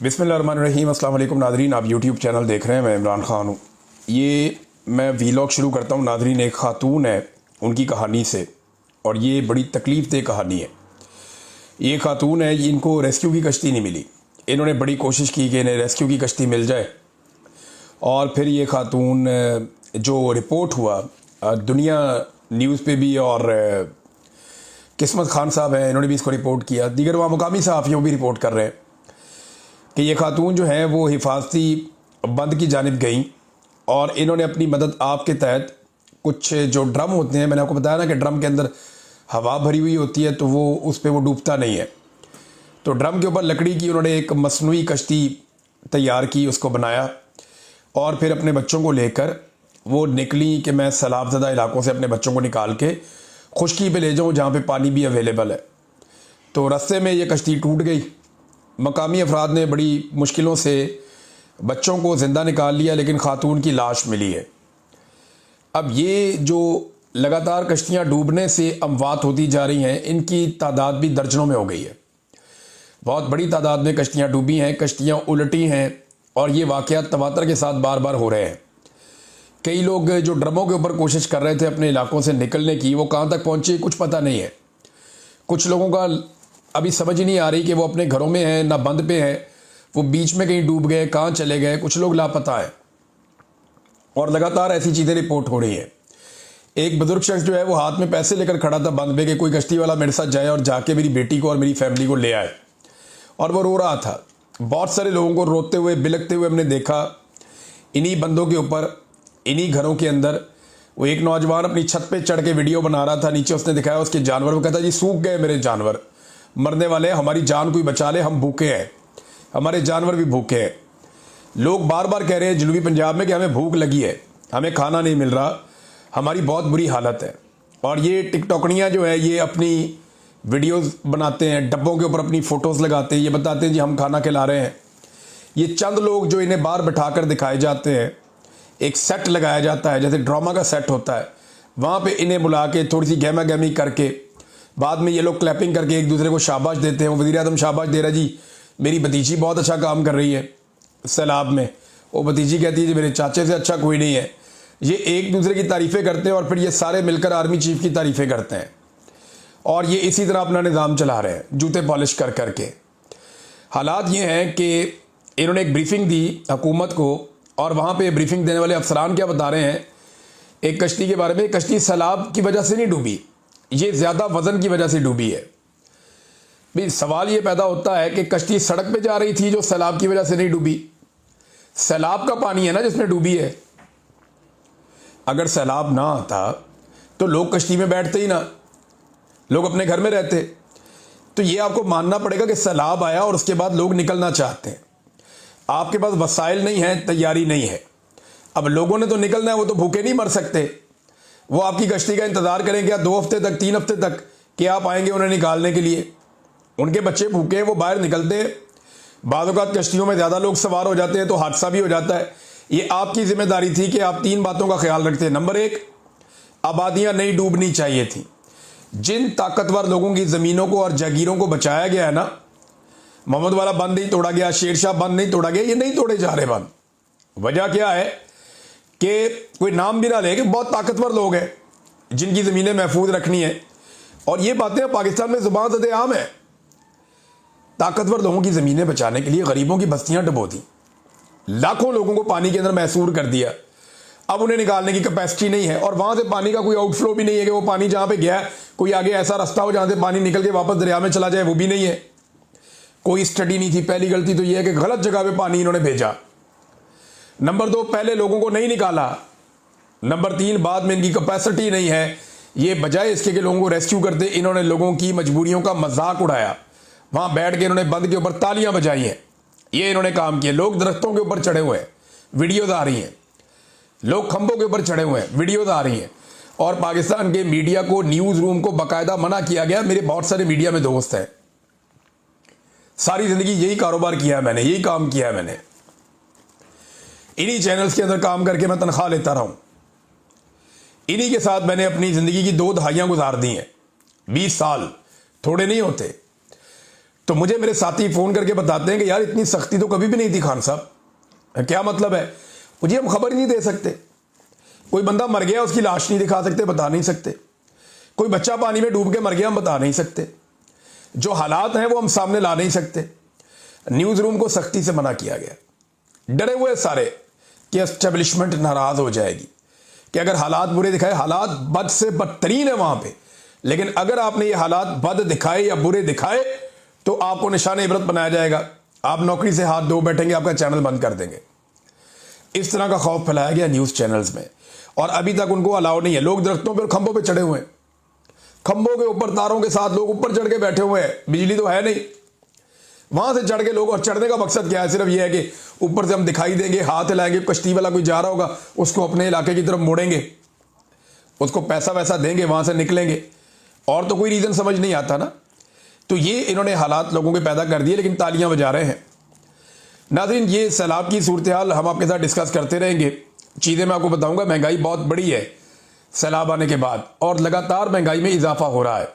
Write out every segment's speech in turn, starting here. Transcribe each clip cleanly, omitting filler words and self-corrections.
बिस्मिल्लाहिर्रहमानिर्रहीम। अस्सलाम वालेकुम नादरीन, आप यूट्यूब चैनल देख रहे हैं। मैं इमरान ख़ान हूँ। ये मैं वीलॉग शुरू करता हूँ नादरीन। एक ख़ातून है, उनकी कहानी से, और ये बड़ी तकलीफ़ दे कहानी है। ये ख़ातून है, इनको रेस्क्यू की कश्ती नहीं मिली। इन्होंने बड़ी कोशिश की कि इन्हें रेस्क्यू की कश्ती मिल जाए, और फिर ये ख़ातून जो रिपोर्ट हुआ दुनिया न्यूज़ पे भी, और किस्मत खान साहब हैं, इन्होंने भी इसको रिपोर्ट किया, दीगर वहाँ मुकामी सहाफ़ियों भी रिपोर्ट कर रहे हैं कि ये खातून जो है वो हिफाजती बंद की जानिब गई, और इन्होंने अपनी मदद आपके तहत कुछ जो ड्रम होते हैं, मैंने आपको बताया ना कि ड्रम के अंदर हवा भरी हुई होती है तो वो उस पर वो डूबता नहीं है, तो ड्रम के ऊपर लकड़ी की उन्होंने एक मसनूई कश्ती तैयार की, उसको बनाया, और फिर अपने बच्चों को लेकर वो निकली कि मैं सैलाबज़दा इलाकों से अपने बच्चों को निकाल के खुश्की पे ले जाऊँ जहाँ पे पानी भी अवेलेबल है। तो रास्ते में ये कश्ती टूट गई। मकामी अफराद ने बड़ी मुश्किलों से बच्चों को ज़िंदा निकाल लिया, लेकिन ख़ातून की लाश मिली है। अब ये जो लगातार कश्तियाँ डूबने से अमवात होती जा रही हैं, इनकी तादाद भी दर्जनों में हो गई है। बहुत बड़ी तादाद में कश्तियाँ डूबी हैं, कश्तियाँ उल्टी हैं, और ये वाक़यात तवातर के साथ बार बार हो रहे हैं। कई लोग जो ड्रमों के ऊपर कोशिश कर रहे थे अपने इलाकों से निकलने की, वो कहाँ तक पहुँचे कुछ पता नहीं है। कुछ लोगों का अभी समझ ही नहीं आ रही कि वो अपने घरों में हैं ना बंद पे हैं, वो बीच में कहीं डूब गए, कहाँ चले गए, कुछ लोग लापता हैं, और लगातार ऐसी चीज़ें रिपोर्ट हो रही हैं। एक बुजुर्ग शख्स जो है वो हाथ में पैसे लेकर खड़ा था बंद पे कि कोई कश्ती वाला मेरे साथ जाए और जाके मेरी बेटी को और मेरी फैमिली को ले आए, और वो रो रहा था। बहुत सारे लोगों को रोते हुए बिलखते हुए हमने देखा इन्हीं बंदों के ऊपर, इन्हीं घरों के अंदर। वो एक नौजवान अपनी छत पे चढ़ के वीडियो बना रहा था, नीचे उसने दिखाया उसके जानवर, वो कहता जी सूख गए मेरे जानवर, मरने वाले, हमारी जान कोई बचा ले, हम भूखे हैं, हमारे जानवर भी भूखे हैं। लोग बार बार कह रहे हैं जनूबी पंजाब में कि हमें भूख लगी है, हमें खाना नहीं मिल रहा, हमारी बहुत बुरी हालत है। और ये टिकटॉकनियाँ जो है ये अपनी वीडियोस बनाते हैं, डब्बों के ऊपर अपनी फ़ोटोज़ लगाते हैं, ये बताते हैं जी हम खाना खिला रहे हैं। ये चंद लोग जो इन्हें बाहर बैठाकर दिखाए जाते हैं, एक सेट लगाया जाता है जैसे ड्रामा का सेट होता है, वहाँ पे इन्हें बुला के थोड़ी सी गहमा गहमी करके बाद में ये लोग क्लैपिंग करके एक दूसरे को शाबाश देते हैं। वो वज़ीर आज़म शाबाश दे रहा जी मेरी भतीजी बहुत अच्छा काम कर रही है सैलाब में, वो भतीजी कहती है जी मेरे चाचे से अच्छा कोई नहीं है। ये एक दूसरे की तारीफ़ें करते हैं और फिर ये सारे मिलकर आर्मी चीफ की तारीफ़ें करते हैं, और ये इसी तरह अपना निज़ाम चला रहे हैं जूते पॉलिश कर करके। हालात ये हैं कि इन्होंने एक ब्रीफिंग दी हुकूमत को, और वहाँ पे ब्रीफिंग देने वाले अफसरान क्या बता रहे हैं एक कश्ती के बारे में। कश्ती सैलाब की वजह से नहीं डूबी, ये ज़्यादा वज़न की वजह से डूबी है। भाई सवाल ये पैदा होता है कि कश्ती सड़क पे जा रही थी जो सैलाब की वजह से नहीं डूबी, सैलाब का पानी है ना जिसमें डूबी है। अगर सैलाब ना आता तो लोग कश्ती में बैठते ही ना, लोग अपने घर में रहते। तो ये आपको मानना पड़ेगा कि सैलाब आया और उसके बाद लोग निकलना चाहते हैं, आपके पास वसाइल नहीं है, तैयारी नहीं है। अब लोगों ने तो निकलना है, वो तो भूखे नहीं मर सकते। वो आपकी कश्ती का इंतज़ार करें क्या 2 हफ्ते तक, 3 हफ्ते तक कि आप आएंगे उन्हें निकालने के लिए? उनके बच्चे भूखे हैं, वो बाहर निकलते हैं। बाद औक़ात कश्तियों में ज़्यादा लोग सवार हो जाते हैं तो हादसा भी हो जाता है। ये आपकी जिम्मेदारी थी कि आप 3 बातों का ख्याल रखते हैं। नंबर 1, आबादियाँ नहीं डूबनी चाहिए थी। जिन ताकतवर लोगों की ज़मीनों को और जागीरों को बचाया गया है ना, मोहम्मद वाला बंद नहीं तोड़ा गया, शेरशाह बंद नहीं तोड़ा गया, ये नहीं तोड़े जा रहे बंद। वजह क्या है कि कोई नाम भी ना ले कि बहुत ताकतवर लोग हैं जिनकी ज़मीनें महफूज रखनी है, और ये बातें पाकिस्तान में ज़ुबान ज़द आम है। ताकतवर लोगों की ज़मीनें बचाने के लिए गरीबों की बस्तियां डुबो दी, लाखों लोगों को पानी के अंदर महसूर कर दिया। अब उन्हें निकालने की कैपेसिटी नहीं है, और वहाँ से पानी का कोई आउटफ्लो भी नहीं है कि वो पानी जहाँ पे गया है कोई आगे ऐसा रास्ता हो जहाँ से पानी निकल के वापस दरिया में चला जाए, वो भी नहीं है। कोई स्टडी नहीं थी। पहली गलती तो यह है कि गलत जगह पे पानी इन्होंने भेजा। नंबर 2, पहले लोगों को नहीं निकाला। नंबर 3, बाद में इनकी कैपेसिटी नहीं है। ये बजाय इसके कि लोगों को रेस्क्यू करते, इन्होंने लोगों की मजबूरियों का मजाक उड़ाया। वहाँ बैठ के इन्होंने बंद के ऊपर तालियां बजाई हैं, ये इन्होंने काम किया। लोग दरख्तों के ऊपर चढ़े हुए हैं, वीडियोज़ आ रही हैं। लोग खंभों के ऊपर चढ़े हुए हैं, वीडियोज़ आ रही हैं। और पाकिस्तान के मीडिया को, न्यूज़ रूम को बाकायदा मना किया गया। मेरे बहुत सारे मीडिया में दोस्त हैं, सारी ज़िंदगी यही कारोबार किया है मैंने, यही काम किया है मैंने, इन्हीं चैनल्स के अंदर काम करके मैं तनख्वाह लेता रहा हूँ। इन्हीं के साथ मैंने अपनी ज़िंदगी की 2 दहाइयाँ गुजार दी हैं। 20 साल थोड़े नहीं होते। तो मुझे मेरे साथी फ़ोन करके बताते हैं कि यार इतनी सख्ती तो कभी भी नहीं थी खान साहब, क्या मतलब है? मुझे हम खबर नहीं दे सकते। कोई बंदा मर गया, उसकी लाश नहीं दिखा सकते, बता नहीं सकते। कोई बच्चा पानी में डूब के मर गया, हम बता नहीं सकते। जो हालात हैं वो हम सामने ला नहीं सकते। न्यूज़ रूम को सख्ती से मना किया गया। डरे हुए सारे कि एस्टेब्लिशमेंट नाराज हो जाएगी कि अगर हालात बुरे दिखाए, हालात बद से बदतरीन है वहां पे, लेकिन अगर आपने ये हालात बद दिखाए या बुरे दिखाए तो आपको निशान इबरत बनाया जाएगा, आप नौकरी से हाथ धो बैठेंगे, आपका चैनल बंद कर देंगे। इस तरह का खौफ फैलाया गया न्यूज़ चैनल्स में, और अभी तक उनको अलाउ नहीं है। लोग दरख्तों पर, खंभों पर चढ़े हुए हैं, खंभों के ऊपर तारों के साथ लोग ऊपर चढ़ के बैठे हुए हैं। बिजली तो है नहीं, वहां से चढ़ के लोग, और चढ़ने का मकसद क्या है? सिर्फ यह है कि ऊपर से हम दिखाई देंगे, हाथ हिलाएंगे, कश्ती वाला कोई जा रहा होगा उसको अपने इलाके की तरफ मोड़ेंगे, उसको पैसा वैसा देंगे, वहां से निकलेंगे। और तो कोई रीज़न समझ नहीं आता ना। तो ये इन्होंने हालात लोगों के पैदा कर दिए, लेकिन तालियां बजा रहे हैं। नाज़रीन, ये सैलाब की सूरत हाल हम आपके साथ डिस्कस करते रहेंगे। चीज़ें मैं आपको बताऊंगा। महंगाई बहुत बड़ी है सैलाब आने के बाद, और लगातार महंगाई में इजाफा हो रहा है,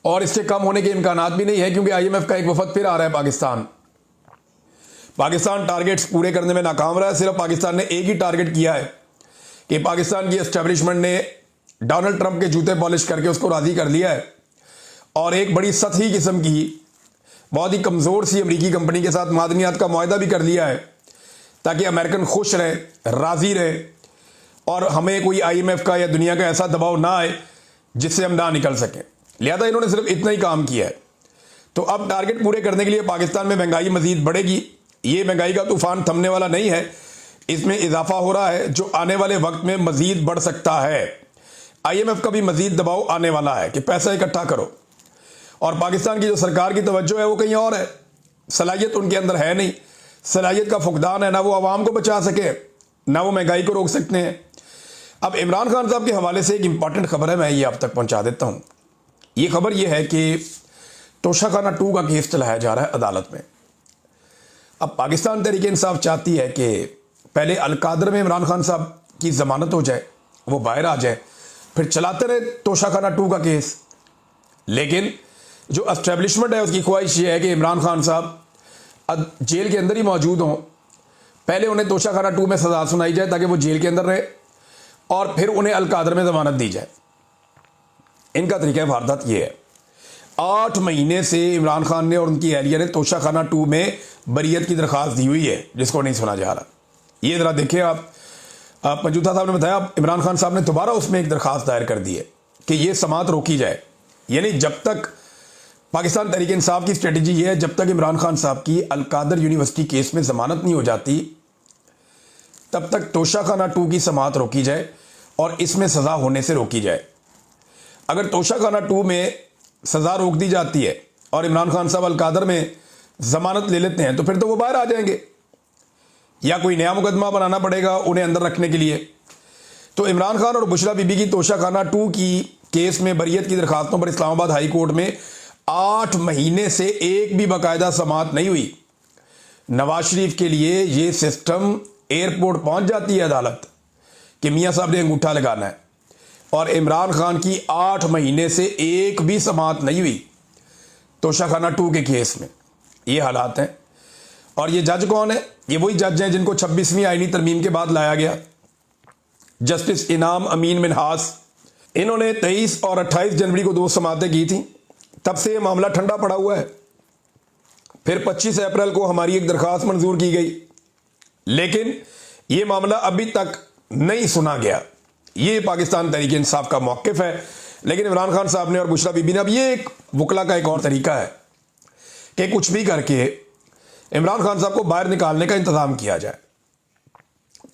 और इससे कम होने के इम्कानात भी नहीं है, क्योंकि IMF का एक वफद फिर आ रहा है पाकिस्तान टारगेट्स पूरे करने में नाकाम रहा है। सिर्फ पाकिस्तान ने एक ही टारगेट किया है कि पाकिस्तान की एस्टेब्लिशमेंट ने डोनाल्ड ट्रंप के जूते पॉलिश करके उसको राजी कर लिया है, और एक बड़ी सतही किस्म की, बहुत ही कमज़ोर सी अमरीकी कंपनी के साथ मादनियात का मुआहदा भी कर लिया है, ताकि अमेरिकन खुश रहे, राज़ी रहे, और हमें कोई IMF का या दुनिया का ऐसा दबाव ना आए जिससे हम ना निकल सकें। लिहाजा इन्होंने सिर्फ इतना ही काम किया है। तो अब टारगेट पूरे करने के लिए पाकिस्तान में महंगाई मजीद बढ़ेगी। ये महंगाई का तूफान थमने वाला नहीं है, इसमें इजाफा हो रहा है, जो आने वाले वक्त में मजीद बढ़ सकता है। IMF का भी मजीद दबाव आने वाला है कि पैसा इकट्ठा करो, और पाकिस्तान की जो सरकार की तवज्जो है वो कहीं और है। सलाहियत उनके अंदर है नहीं, सलाहियत का फुकदान है, ना वो आवाम को बचा सके, ना वो महंगाई को रोक सकते हैं। अब इमरान खान साहब के हवाले से एक इंपॉर्टेंट खबर है, मैं ये आप तक पहुंचा देता हूं। ये खबर ये है कि तोशाखाना 2 का केस चलाया जा रहा है अदालत में। अब पाकिस्तान तहरीक इंसाफ चाहती है कि पहले अलकादर में इमरान खान साहब की ज़मानत हो जाए, वो बाहर आ जाए, फिर चलाते रहे तोशाखाना 2 का केस। लेकिन जो एस्टेब्लिशमेंट है उसकी ख्वाहिश ये है कि इमरान खान साहब जेल के अंदर ही मौजूद हों। पहले उन्हें तोशाखाना 2 में सज़ा सुनाई जाए ताकि वो जेल के अंदर रहे, और फिर उन्हें अलकादर में ज़मानत दी जाए। इनका तरीका वारदात ये है। 8 महीने से इमरान खान ने और उनकी एहलिया ने तोशाखाना 2 में बरियत की दरख्वास्त दी हुई है, जिसको नहीं सुना जा रहा। ये ज़रा देखिए आप पंजूथा साहब ने बताया, इमरान खान साहब ने दोबारा उसमें एक दरख्वास्त दायर कर दी है कि ये समात रोकी जाए। यानी जब तक पाकिस्तान तहरीक इंसाफ की स्ट्रेटजी ये है, जब तक इमरान खान साहब की अलकादर यूनिवर्सिटी केस में ज़मानत नहीं हो जाती, तब तक तोशाखाना 2 की समात रोकी जाए और इसमें सज़ा होने से रोकी जाए। अगर तोशाखाना 2 में सज़ा रोक दी जाती है और इमरान खान साहब अलकादर में ज़मानत ले लेते हैं, तो फिर तो वो बाहर आ जाएंगे, या कोई नया मुकदमा बनाना पड़ेगा उन्हें अंदर रखने के लिए। तो इमरान खान और बुशरा बीबी की तोशाखाना 2 की केस में बरियत की दरखास्तों पर इस्लामाबाद हाई कोर्ट में 8 महीने से एक भी बाकायदा समात नहीं हुई। नवाज शरीफ के लिए ये सिस्टम एयरपोर्ट पहुंच जाती है अदालत कि मियाँ साहब ने अंगूठा लगाना है, और इमरान खान की 8 महीने से एक भी समात नहीं हुई तोशाखाना 2 के केस में। ये हालात हैं। और ये जज कौन है? ये वही जज हैं जिनको 26वीं आईनी तरमीम के बाद लाया गया, जस्टिस इनाम अमीन मिनहास। इन्होंने 23 और 28 जनवरी को 2 समातें की थी। तब से ये मामला ठंडा पड़ा हुआ है। फिर 25 अप्रैल को हमारी एक दरख्वास्त मंजूर की गई, लेकिन ये मामला अभी तक नहीं सुना गया। ये पाकिस्तान तहरीक इंसाफ का मौक़िफ़ है। लेकिन इमरान खान साहब ने और बुशरा बीबी ने, अब ये एक वकला का एक और तरीका है कि कुछ भी करके इमरान खान साहब को बाहर निकालने का इंतज़ाम किया जाए।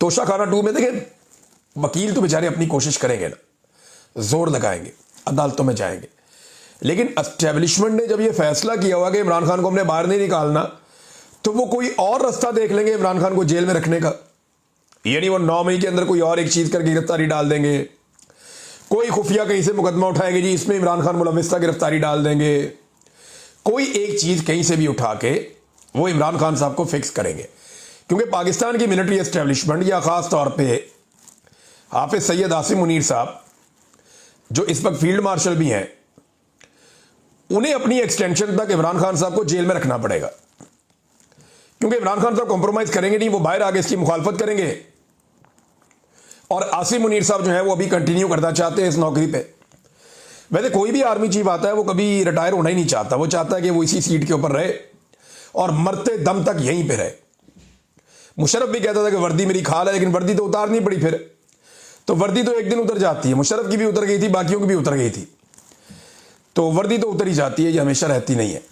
तोशाखाना 2 में देखें, वकील तो बेचारे अपनी कोशिश करेंगे ना, जोर लगाएंगे, अदालतों में जाएंगे, लेकिन एस्टेब्लिशमेंट ने जब ये फैसला किया हुआ कि इमरान खान को हमने बाहर नहीं निकालना, तो वो कोई और रास्ता देख लेंगे इमरान खान को जेल में रखने का। यानी वो 9 मई के अंदर कोई और एक चीज़ करके गिरफ्तारी डाल देंगे, कोई खुफिया कहीं से मुकदमा उठाएंगे, जी इसमें इमरान खान मुलविस था, गिरफ्तारी डाल देंगे। कोई एक चीज़ कहीं से भी उठा के वो इमरान खान साहब को फिक्स करेंगे, क्योंकि पाकिस्तान की मिलिट्री एस्टेब्लिशमेंट, या ख़ास तौर पे हाफिज सैयद आसिम मुनीर साहब जो इस वक्त फील्ड मार्शल भी हैं, उन्हें अपनी एक्सटेंशन तक इमरान खान साहब को जेल में रखना पड़ेगा, क्योंकि इमरान खान साहब कॉम्प्रोमाइज करेंगे नहीं, वो बाहर आगे इसकी मुखालफत करेंगे। और आसिम मुनीर साहब जो है वो अभी कंटिन्यू करना चाहते हैं इस नौकरी पे। वैसे कोई भी आर्मी चीफ आता है वो कभी रिटायर होना ही नहीं चाहता, वो चाहता है कि वो इसी सीट के ऊपर रहे और मरते दम तक यहीं पे रहे। मुशर्रफ भी कहता था कि वर्दी मेरी खाल है, लेकिन वर्दी तो उतारनी पड़ी फिर, तो वर्दी तो एक दिन उतर जाती है। मुशर्रफ की भी उतर गई थी, बाकियों की भी उतर गई थी, तो वर्दी तो उतर ही जाती है, ये हमेशा रहती नहीं है।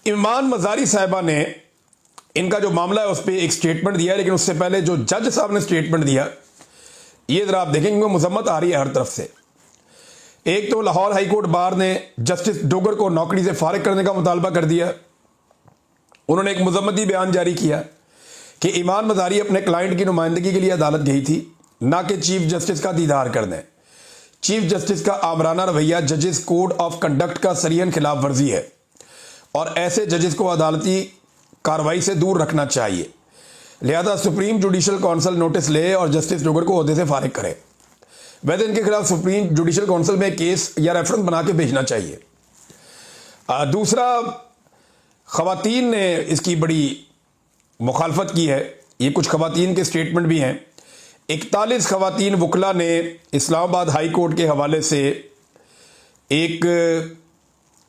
ईमान मजारी साहिबा ने इनका जो मामला है उस पर एक स्टेटमेंट दिया है, लेकिन उससे पहले जो जज साहब ने स्टेटमेंट दिया ये जरा आप देखेंगे, मुजम्मत आ रही है हर तरफ से। एक तो लाहौर हाईकोर्ट बार ने जस्टिस डोगर को नौकरी से फारिग करने का मुतालबा कर दिया। उन्होंने एक मुजम्मती बयान जारी किया कि ईमान मजारी अपने क्लाइंट की नुमाइंदगी के लिए अदालत गई थी, ना कि चीफ जस्टिस का दीदार करने। चीफ जस्टिस का आमराना रवैया जजेस कोड ऑफ कंडक्ट का सरियन खिलाफ वर्जी है और ऐसे जजेस को अदालती कार्रवाई से दूर रखना चाहिए। लिहाजा सुप्रीम जुडिशल काउंसिल नोटिस ले और जस्टिस डोगर को ओहदे से फारिग करे। वैसे इनके खिलाफ सुप्रीम जुडिशल काउंसिल में केस या रेफरेंस बना के भेजना चाहिए। दूसरा, खवातीन ने इसकी बड़ी मुखालफत की है, ये कुछ खवातीन के स्टेटमेंट भी हैं। 41 खवातीन वकला ने इस्लामाबाद हाई कोर्ट के हवाले से एक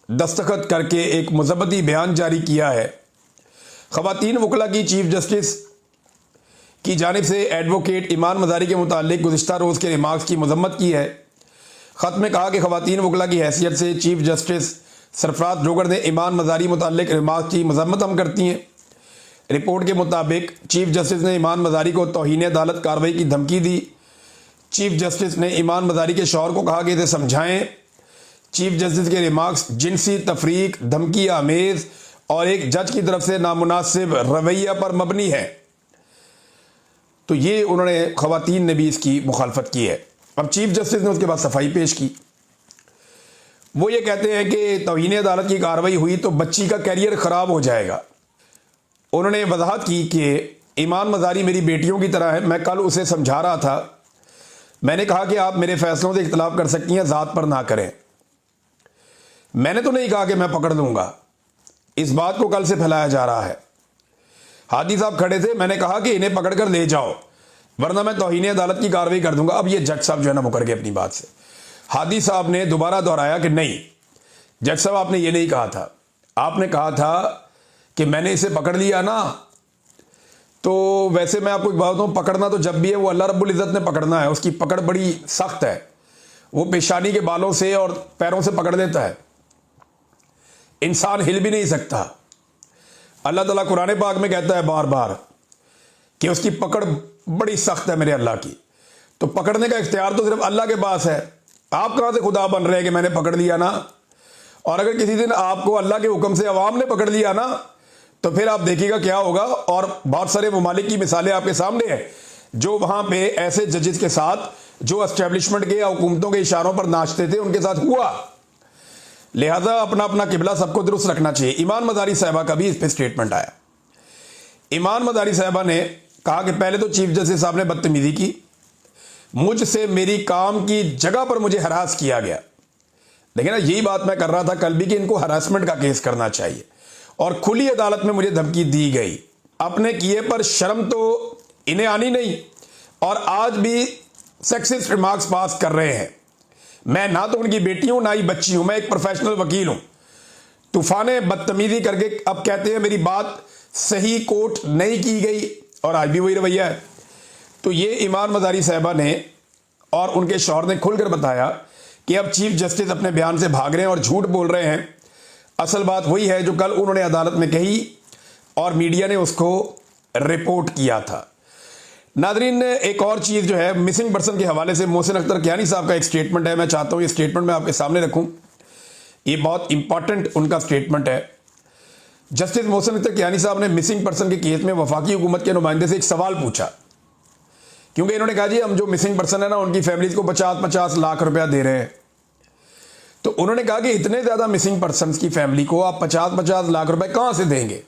दस्तखत करके एक मुजम्मती बयान जारी किया है। खवातीन वकला की चीफ जस्टिस की जानिब से एडवोकेट ईमान मजारी के मुतालिक गुज़िश्ता रोज़ के रिमार्क्स की मजम्मत की है। ख़त में कहा कि खवातीन वकला की हैसियत से चीफ जस्टिस सरफराज डोगर ने ईमान मजारी मुतालिक रिमार्क्स की मजम्मत हम करती हैं। रिपोर्ट के मुताबिक चीफ जस्टिस ने ईमान मजारी को तौहीन अदालत कार्रवाई की धमकी दी। चीफ जस्टिस ने ईमान मजारी के शौहर को कहा कि इसे समझाएं। चीफ जस्टिस के रिमार्क्स जिनसी तफरीक, धमकी आमेज और एक जज की तरफ से नामुनासिब रवैया पर मबनी है। तो ये उन्होंने खवातीन ने भी इसकी मुखालफत की है। अब चीफ जस्टिस ने उसके बाद सफाई पेश की। वो ये कहते हैं कि तौहीन अदालत की कार्रवाई हुई तो बच्ची का कैरियर ख़राब हो जाएगा। उन्होंने वजाहत की कि ईमान मजारी मेरी बेटियों की तरह है, मैं कल उसे समझा रहा था, मैंने कहा कि आप मेरे फैसलों से इख्तलाफ कर सकती हैं, ज़ात पर ना करें। मैंने तो नहीं कहा कि मैं पकड़ लूँगा, इस बात को कल से फैलाया जा रहा है। हादी साहब खड़े थे, मैंने कहा कि इन्हें पकड़ कर ले जाओ वरना मैं तौहीन अदालत की कार्रवाई कर दूंगा। अब ये जज साहब जो है ना मुकर गए अपनी बात से। हादी साहब ने दोबारा दोहराया कि नहीं जज साहब, आपने ये नहीं कहा था, आपने कहा था कि मैंने इसे पकड़ लिया ना, तो वैसे मैं आपको एक बात बताऊं, पकड़ना तो जब भी है वो अल्लाह रब्बुल इज़्ज़त ने पकड़ना है, उसकी पकड़ बड़ी सख्त है, वो पेशानी के बालों से और पैरों से पकड़ लेता है, इंसान हिल भी नहीं सकता। अल्लाह ताला कुरान पाक में कहता है बार बार कि उसकी पकड़ बड़ी सख्त है मेरे अल्लाह की। तो पकड़ने का इख्तियार तो सिर्फ अल्लाह के पास है। आप कहां से खुदा बन रहे हैं कि मैंने पकड़ लिया ना। और अगर किसी दिन आपको अल्लाह के हुक्म से अवाम ने पकड़ लिया ना, तो फिर आप देखिएगा क्या होगा। और बहुत सारे ममालिक की मिसालें आपके सामने हैं जो वहां पे ऐसे जजेस के साथ जो एस्टेब्लिशमेंट के या हुकूमतों के इशारों पर नाचते थे उनके साथ हुआ। लिहाजा अपना अपना किबला सबको दुरुस्त रखना चाहिए। ईमान मजारी साहिबा का भी इस पर स्टेटमेंट आया। ईमान मजारी साहिबा ने कहा कि पहले तो चीफ जस्टिस साहब ने बदतमीजी की, मुझसे मेरी काम की जगह पर मुझे हरास किया गया। लेकिन यही बात मैं कर रहा था कल भी कि इनको हरासमेंट का केस करना चाहिए और खुली अदालत में मुझे धमकी दी गई। अपने किए पर शर्म तो इन्हें आनी नहीं और आज भी सेक्सिस्ट रिमार्क्स पास कर रहे हैं। मैं ना तो उनकी बेटी हूं ना ही बच्ची हूं, मैं एक प्रोफेशनल वकील हूं। तूफाने बदतमीजी करके अब कहते हैं मेरी बात सही कोट नहीं की गई और आज भी वही रवैया है। तो ये ईमान मजारी साहिबा ने और उनके शौहर ने खुलकर बताया कि अब चीफ जस्टिस अपने बयान से भाग रहे हैं और झूठ बोल रहे हैं। असल बात वही है जो कल उन्होंने अदालत में कही और मीडिया ने उसको रिपोर्ट किया था। नादरीन, एक और चीज़ जो है मिसिंग पर्सन के हवाले से मोहसिन अख्तर कियानी साहब का एक स्टेटमेंट है, मैं चाहता हूँ ये स्टेटमेंट मैं आपके सामने रखूँ। ये बहुत इंपॉर्टेंट उनका स्टेटमेंट है। जस्टिस मोहसिन अख्तर कियानी साहब ने मिसिंग पर्सन के केस में वफाकी हुकूमत के नुमाइंदे से एक सवाल पूछा, क्योंकि इन्होंने कहा जी हम जो मिसिंग पर्सन है ना उनकी फैमिलीज को 50-50 लाख रुपया दे रहे हैं। तो उन्होंने कहा कि इतने ज़्यादा मिसिंग पर्सन की फैमिली को आप 50-50 लाख रुपए कहाँ से देंगे?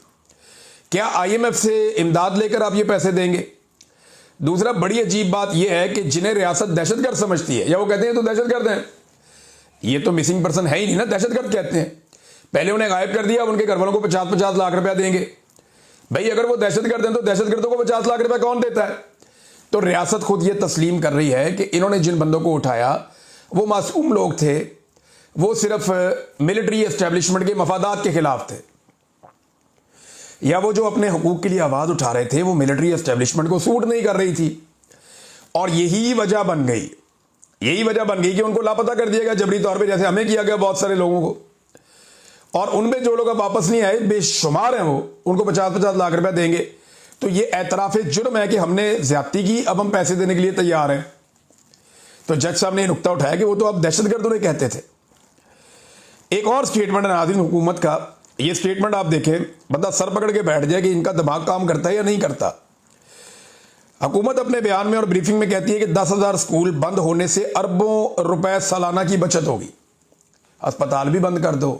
क्या IMF से इमदाद लेकर आप ये पैसे देंगे? दूसरा, बड़ी अजीब बात यह है कि जिन्हें रियासत दहशतगर्द समझती है या वो कहते हैं तो दहशतगर्द हैं, ये तो मिसिंग पर्सन है ही नहीं ना, दहशतगर्द कहते हैं। पहले उन्हें गायब कर दिया, अब उनके घर वालों को 50-50 लाख रुपया देंगे। भाई अगर वो दहशतगर्द हैं तो दहशतगर्दों को 50 लाख रुपया कौन देता है? तो रियासत खुद ये तस्लीम कर रही है कि इन्होंने जिन बंदों को उठाया वो मासूम लोग थे, वो सिर्फ मिलिट्री एस्टेब्लिशमेंट के मफादात के खिलाफ थे, या वो जो अपने हुकूक के लिए आवाज़ उठा रहे थे वो मिलिट्री एस्टेब्लिशमेंट को सूट नहीं कर रही थी। और यही वजह बन गई कि उनको लापता कर दिया गया जबरी तौर पे, जैसे हमें किया गया बहुत सारे लोगों को। और उनमें जो लोग अब वापस नहीं आए, बेशुमार हैं, वो उनको 50-50 लाख रुपए देंगे। तो ये एतराफ़ जुर्म है कि हमने ज्यादती की, अब हम पैसे देने के लिए तैयार हैं। तो जज साहब ने ये नुक्ता उठाया कि वो तो अब दहशतगर्द उन्हें कहते थे। एक और स्टेटमेंट है नाज़रीन हुकूमत का, ये स्टेटमेंट आप देखें, बंदा सर पकड़ के बैठ जाए कि इनका दिमाग काम करता है या नहीं करता। हुकूमत अपने बयान में और ब्रीफिंग में कहती है कि 10,000 स्कूल बंद होने से अरबों रुपए सालाना की बचत होगी। अस्पताल भी बंद कर दो,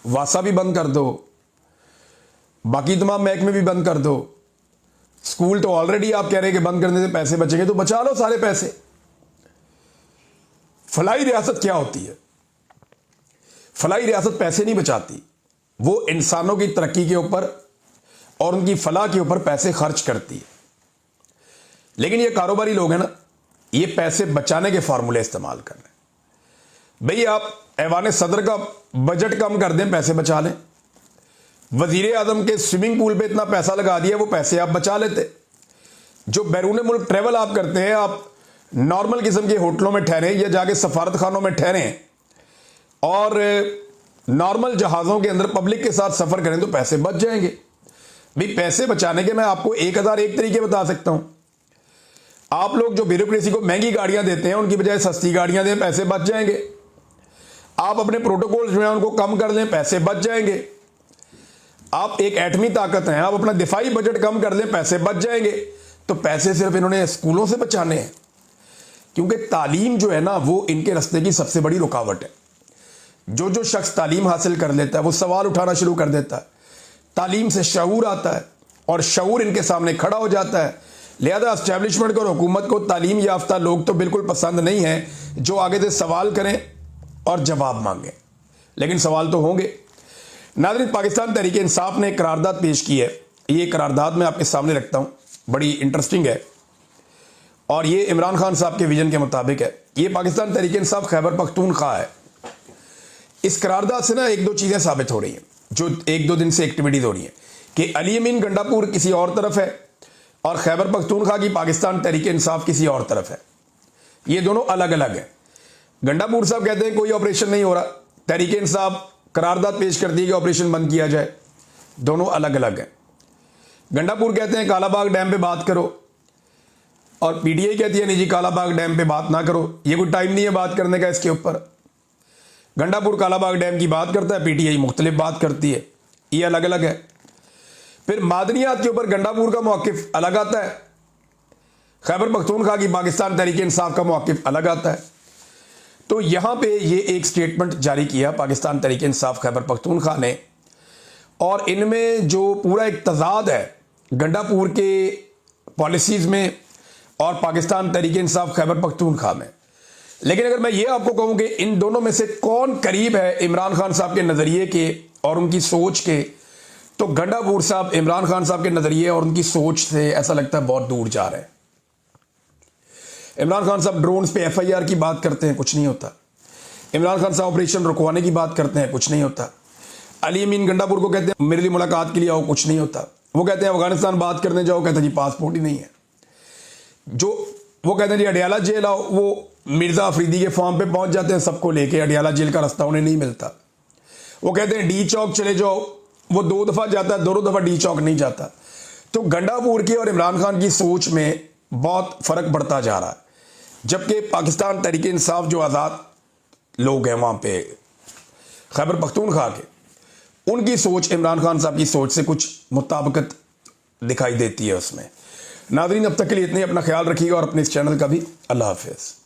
वासा भी बंद कर दो, बाकी तमाम महकमे भी बंद कर दो। स्कूल तो ऑलरेडी आप कह रहे हैं कि बंद करने से पैसे बचेंगे, तो बचा लो सारे पैसे। फलाई रियासत क्या होती है? फलाई रियासत पैसे नहीं बचाती, वो इंसानों की तरक्की के ऊपर और उनकी फलाह के ऊपर पैसे खर्च करती है। लेकिन ये कारोबारी लोग हैं ना, ये पैसे बचाने के फार्मूले इस्तेमाल कर रहे हैं। भाई आप ऐवान सदर का बजट कम कर दें, पैसे बचा लें। वजीर आजम के स्विमिंग पूल पे इतना पैसा लगा दिया, वो पैसे आप बचा लेते। जो बैरून मुल्क ट्रेवल आप करते हैं, आप नॉर्मल किस्म के होटलों में ठहरें या जाके सफारत खानों में ठहरें और नॉर्मल जहाज़ों के अंदर पब्लिक के साथ सफ़र करें तो पैसे बच जाएंगे। भाई पैसे बचाने के मैं आपको 1001 तरीके बता सकता हूं। आप लोग जो ब्यूरोक्रेसी को महंगी गाड़ियां देते हैं, उनकी बजाय सस्ती गाड़ियां दें, पैसे बच जाएंगे। आप अपने प्रोटोकॉल जो है उनको कम कर लें, पैसे बच जाएंगे। आप एक एटमी ताकत हैं, आप अपना दिफाई बजट कम कर लें, पैसे बच जाएंगे। तो पैसे सिर्फ इन्होंने स्कूलों से बचाने हैं, क्योंकि तालीम जो है ना वो इनके रास्ते की सबसे बड़ी रुकावट है। जो शख्स तालीम हासिल कर लेता है वो सवाल उठाना शुरू कर देता है, तालीम से शऊर आता है और शऊर इनके सामने खड़ा हो जाता है। लिहाजा एस्टेब्लिशमेंट को और हुकूमत को तालीम याफ्ता लोग तो बिल्कुल पसंद नहीं है जो आगे से सवाल करें और जवाब मांगें, लेकिन सवाल तो होंगे। नाज़रीन, पाकिस्तान तहरीक इंसाफ ने एक करारदाद पेश की है। ये करारदाद मैं आपके सामने रखता हूँ, बड़ी इंटरेस्टिंग है और ये इमरान खान साहब के विजन के मुताबिक है। ये पाकिस्तान तहरीक इंसाफ खैबर पख्तूनख्वा है। इस करारदाद से ना एक दो चीज़ें साबित हो रही हैं, जो एक दो दिन से एक्टिविटीज़ हो रही हैं, कि अली अमीन गंडापुर किसी और तरफ है और खैबर पख्तूनख्वा की पाकिस्तान तहरीक इंसाफ किसी और तरफ है। ये दोनों अलग अलग हैं। गंडापुर साहब कहते हैं कोई ऑपरेशन नहीं हो रहा, तहरीक इंसाफ करारदाद पेश करती है कि ऑपरेशन बंद किया जाए। दोनों अलग अलग हैं। गंडापुर कहते हैं कालाबाग डैम पे बात करो और पीटीआई कहती है नहीं जी कालाबाग डैम पे बात ना करो, ये कोई टाइम नहीं है बात करने का इसके ऊपर। गंडापुर कालाबाग डैम की बात करता है, पीटीआई मुख्तलिफ बात करती है, ये अलग अलग है। फिर मादनियात के ऊपर गंडापुर का मौक़िफ़ अलग आता है, खैबर पख्तूनख्वा की पाकिस्तान तहरीक इंसाफ का मौक़िफ़ अलग आता है। तो यहाँ पे ये एक स्टेटमेंट जारी किया पाकिस्तान तहरीक इंसाफ खैबर पख्तूनख्वा ने, और इनमें जो पूरा एक तज़ाद है गंडापुर के पॉलिसीज़ में और पाकिस्तान तहरीक इंसाफ खैबर पख्तूनख्वा में। लेकिन अगर मैं ये आपको कहूँ कि इन दोनों में से कौन करीब है इमरान खान साहब के नज़रिए के और उनकी सोच के, तो गंडापुर साहब इमरान खान साहब के नज़रिए और उनकी सोच से ऐसा लगता है बहुत दूर जा रहे हैं। इमरान खान साहब ड्रोन्स पे एफआईआर की बात करते हैं, कुछ नहीं होता। इमरान खान साहब ऑपरेशन रुकवाने की बात करते हैं, कुछ नहीं होता। अली अमीन गंडापुर को कहते हैं मेरे लिए मुलाकात के लिए आओ, कुछ नहीं होता। वो कहते हैं अफगानिस्तान बात करने जाओ, कहते हैं जी पासपोर्ट ही नहीं है। जो वो कहते हैं जी अडियाला जेल आओ, वो मिर्ज़ा अफरीदी के फॉर्म पे पहुंच जाते हैं सबको लेके, अडियाला जेल का रास्ता उन्हें नहीं मिलता। वो कहते हैं डी चौक चले जाओ, वो 2 दफ़ा जाता है, दोनों दफ़ा डी चौक नहीं जाता। तो गंडापुर की और इमरान खान की सोच में बहुत फ़र्क बढ़ता जा रहा है। जबकि पाकिस्तान तहरीक इंसाफ जो आज़ाद लोग हैं वहाँ पे खैबर पख्तूनख्वा के, उनकी सोच इमरान खान साहब की सोच से कुछ मुताबिकत दिखाई देती है उसमें। नाज़रीन, अब तक के लिए इतने, अपना ख्याल रखिएगा और अपने इस चैनल का भी। अल्लाह हाफ़िज़।